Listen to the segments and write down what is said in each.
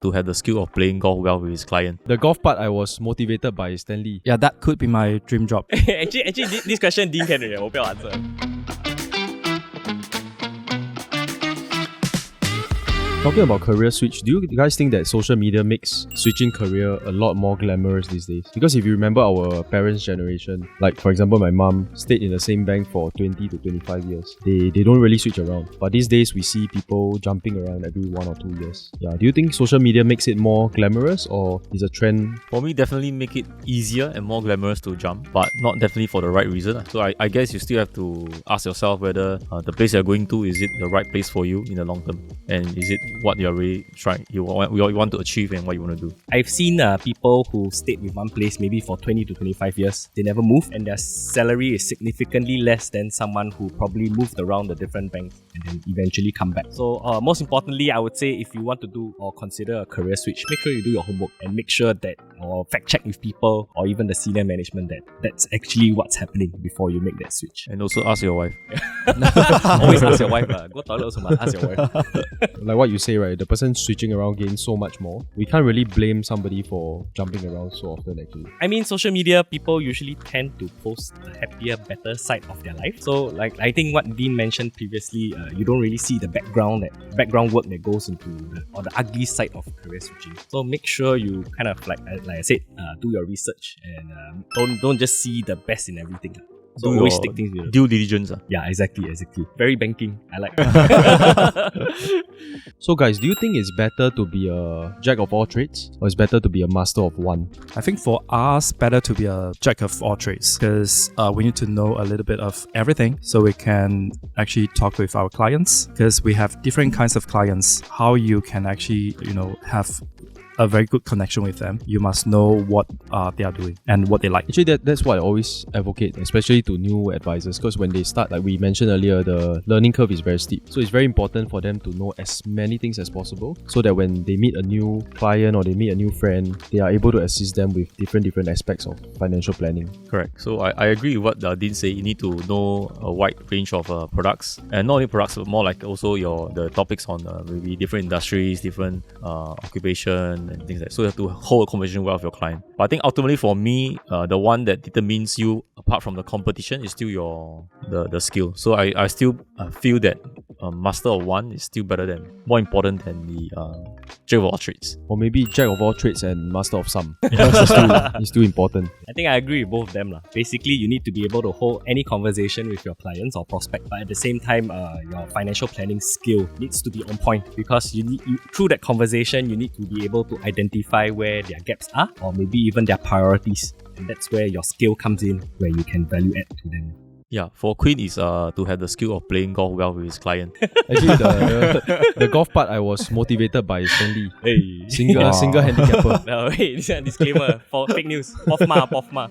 to have the skill of playing golf well with his client? The golf part, I was motivated by Stanley. Yeah, that could be my dream job. actually, this question Dean can already. 我不要 answer. Talking about career switch, do you guys think that social media makes switching career a lot more glamorous these days? Because if you remember our parents' generation, like for example my mom stayed in the same bank for 20 to 25 years. They don't really switch around. But these days we see people jumping around every 1 or 2 years. Yeah, do you think social media makes it more glamorous or is a trend? For me, definitely make it easier and more glamorous to jump, but not definitely for the right reason. So I guess you still have to ask yourself whether the place you're going to, is it the right place for you in the long term? And is it what you're really trying, you want to achieve and what you want to do? I've seen people who stayed with one place maybe for 20 to 25 years. They never moved and their salary is significantly less than someone who probably moved around the different banks and then eventually come back. So most importantly, I would say if you want to do or consider a career switch, make sure you do your homework and make sure that or fact check with people or even the senior management that that's actually what's happening before you make that switch. And also ask your wife. Always ask your wife. Go toilet also must ask your wife. Like what you say, right? The person switching around gains so much more. We can't really blame somebody for jumping around so often actually. I mean, social media people usually tend to post the happier, better side of their life. So like I think what Dean mentioned previously, you don't really see the background work that goes into the ugly side of career switching. So make sure you kind of like I said, do your research and don't just see the best in everything. So always stick things with due diligence. Yeah, exactly. Very banking. I like. So guys, do you think it's better to be a jack of all trades or it's better to be a master of one? I think for us, better to be a jack of all trades because we need to know a little bit of everything so we can actually talk with our clients because we have different kinds of clients. How you can actually, have a very good connection with them. You must know what they are doing and what they like. Actually, that's what I always advocate, especially to new advisors, because when they start, like we mentioned earlier, the learning curve is very steep. So it's very important for them to know as many things as possible so that when they meet a new client or they meet a new friend, they are able to assist them with different aspects of financial planning. Correct. So I agree with what Dean said. You need to know a wide range of products, and not only products, but more like also the topics on maybe different industries, different occupation, and things like that. So you have to hold a conversation well with your client. But I think ultimately for me, the one that determines you apart from the competition is still the skill. So I still feel that master of one is still more important than the jack of all trades. Or maybe jack of all trades and master of some. It's still important. I think I agree with both of them. Basically, you need to be able to hold any conversation with your clients or prospect, but at the same time, your financial planning skill needs to be on point because through that conversation, you need to be able to identify where their gaps are or maybe even their priorities. And that's where your skill comes in, where you can value add to them. Yeah, for Quing is to have the skill of playing golf well with his client. Actually, the golf part, I was motivated by Stanley. Hey. Single handicapper. No, wait, this is a disclaimer for fake news. Pofma.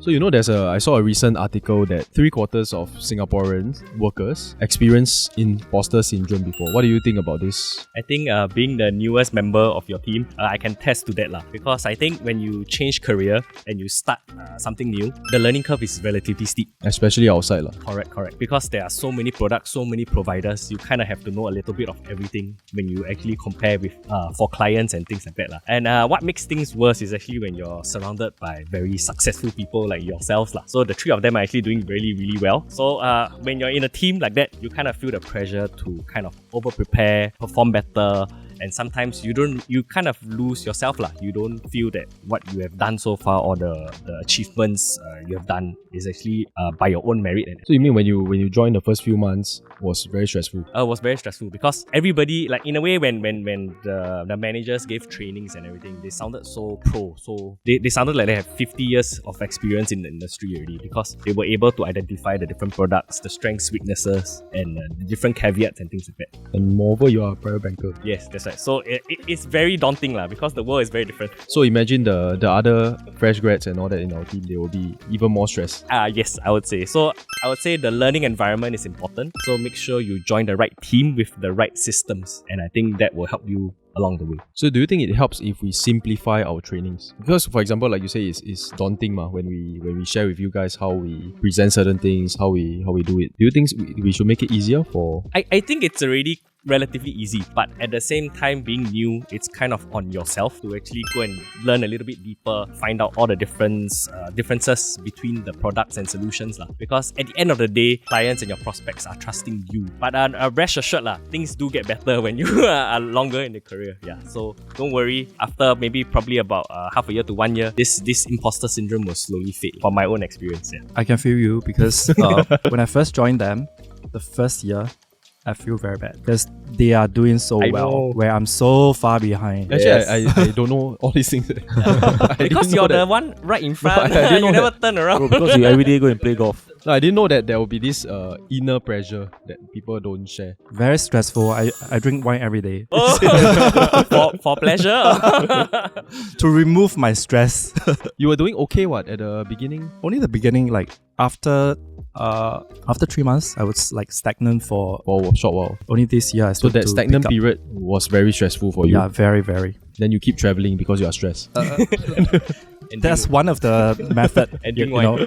So I saw a recent article that 3/4 of Singaporean workers experience imposter syndrome before. What do you think about this? I think being the newest member of your team, I can test to that because I think when you change career and you start something new, the learning curve is relatively steep. Especially outside. Correct. Because there are so many products, so many providers, you kind of have to know a little bit of everything when you actually compare with for clients and things like that. And what makes things worse is actually when you're surrounded by very successful people like yourselves. So the three of them are actually doing really, really well. So when you're in a team like that, you kind of feel the pressure to kind of over-prepare, perform better, and sometimes you kind of lose yourself. You don't feel that what you have done so far or the achievements you have done is actually by your own merit. So you mean when you joined the first few months was very stressful? It was very stressful because everybody, like in a way when the managers gave trainings and everything, they sounded so pro. So they sounded like they have 50 years of experience in the industry already because they were able to identify the different products, the strengths, weaknesses, and the different caveats and things like that. And moreover, you are a private banker. Yes, that's right. So it's very daunting because the world is very different. So imagine the other fresh grads and all that in our team, they will be even more stressed. Yes, I would say. So I would say the learning environment is important. So make sure you join the right team with the right systems. And I think that will help you along the way. So do you think it helps if we simplify our trainings? Because for example, like you say, it's daunting when we share with you guys how we present certain things, how we do it. Do you think we should make it easier for? I think it's already relatively easy. But at the same time, being new, it's kind of on yourself to actually go and learn a little bit deeper, find out all the differences between the products and solutions. Because at the end of the day, clients and your prospects are trusting you. But rest assured, things do get better when you are longer in the career. Yeah, so don't worry. After maybe probably about half a year to 1 year, this imposter syndrome will slowly fade from my own experience. Yeah. I can feel you because when I first joined them, the first year, I feel very bad because they are doing so I well, know. where I'm so far behind. Actually, I don't know all these things. Because you're the one right in front, I didn't know you never that. turn around. Bro, because you every day go and play golf. No, I didn't know that there will be this inner pressure that people don't share. Very stressful. I drink wine every day for pleasure. to remove my stress. You were doing okay, what, at the beginning? Only the beginning, like after 3 months, I was like stagnant for For a short while. only this year. I So that started to stagnant pick up. period was very stressful for you. Yeah, very, very. Then you keep traveling because you are stressed. That's one of the method. Ending you know.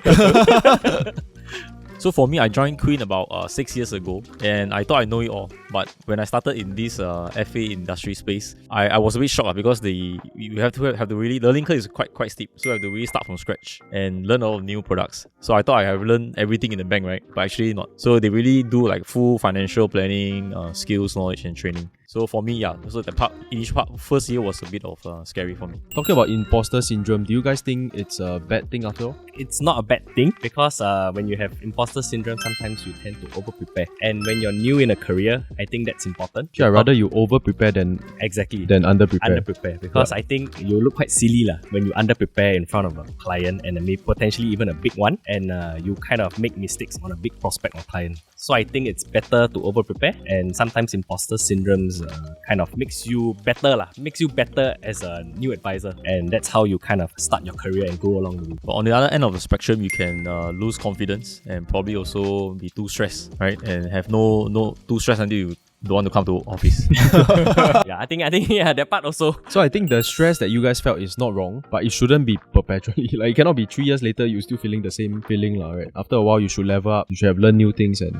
So for me, I joined Quing about 6 years ago, and I thought I know it all. But when I started in this FA industry space, I was a bit shocked because you have to really, the learning curve is quite steep. So you have to really start from scratch and learn a lot of new products. So I thought I have learned everything in the bank, right? But actually not. So they really do like full financial planning, skills, knowledge, and training. So for me, yeah. So the each part, first year was a bit of scary for me. Talking about imposter syndrome, do you guys think it's a bad thing after all? It's not a bad thing because when you have imposter syndrome, sometimes you tend to over prepare. And when you're new in a career, I think that's important. Yeah, rather you over prepare than Exactly. under prepare. Under prepare, because I think you look quite silly when you under prepare in front of a client and maybe potentially even a big one, and you kind of make mistakes on a big prospect or client. So I think it's better to over prepare, and sometimes imposter syndromes kind of makes you better as a new advisor, and that's how you kind of start your career and go along the way. But on the other end of the spectrum, you can lose confidence and probably also be too stressed, right? And have no too stressed until you don't want to come to office. Yeah, I think yeah, that part also. So I think the stress that you guys felt is not wrong, but it shouldn't be perpetually. Like it cannot be 3 years later you're still feeling the same feeling, right? After a while you should level up, you should have learned new things and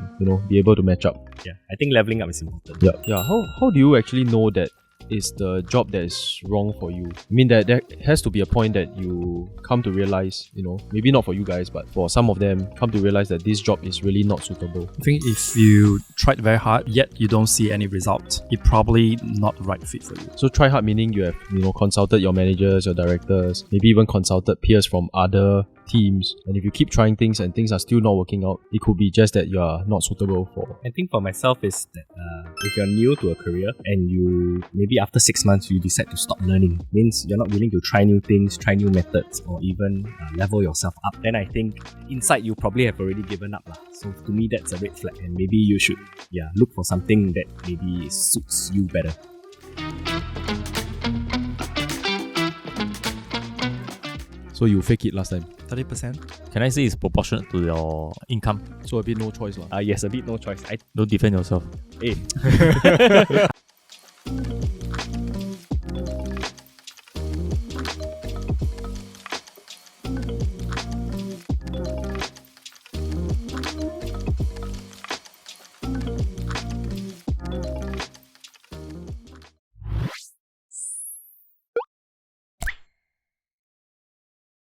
be able to match up. Yeah, I think leveling up is important. Yeah. How do you actually know that is the job that is wrong for you? I mean, that there has to be a point that you come to realize, maybe not for you guys, but for some of them, come to realize that this job is really not suitable. I think if you tried very hard yet you don't see any result, it probably not the right fit for you. So try hard meaning you have, consulted your managers, your directors, maybe even consulted peers from other teams. And if you keep trying things and things are still not working out, it could be just that you are not suitable for. I think for myself is that if you're new to a career and you maybe after 6 months you decide to stop learning, means you're not willing to try new things, try new methods, or even level yourself up, then I think inside you probably have already given up. So to me that's a red flag, and maybe you should look for something that maybe suits you better. So you fake it last time. 30%? Can I say it's proportionate to your income? So a bit no choice. Yes, a bit no choice. Don't defend yourself. Hey.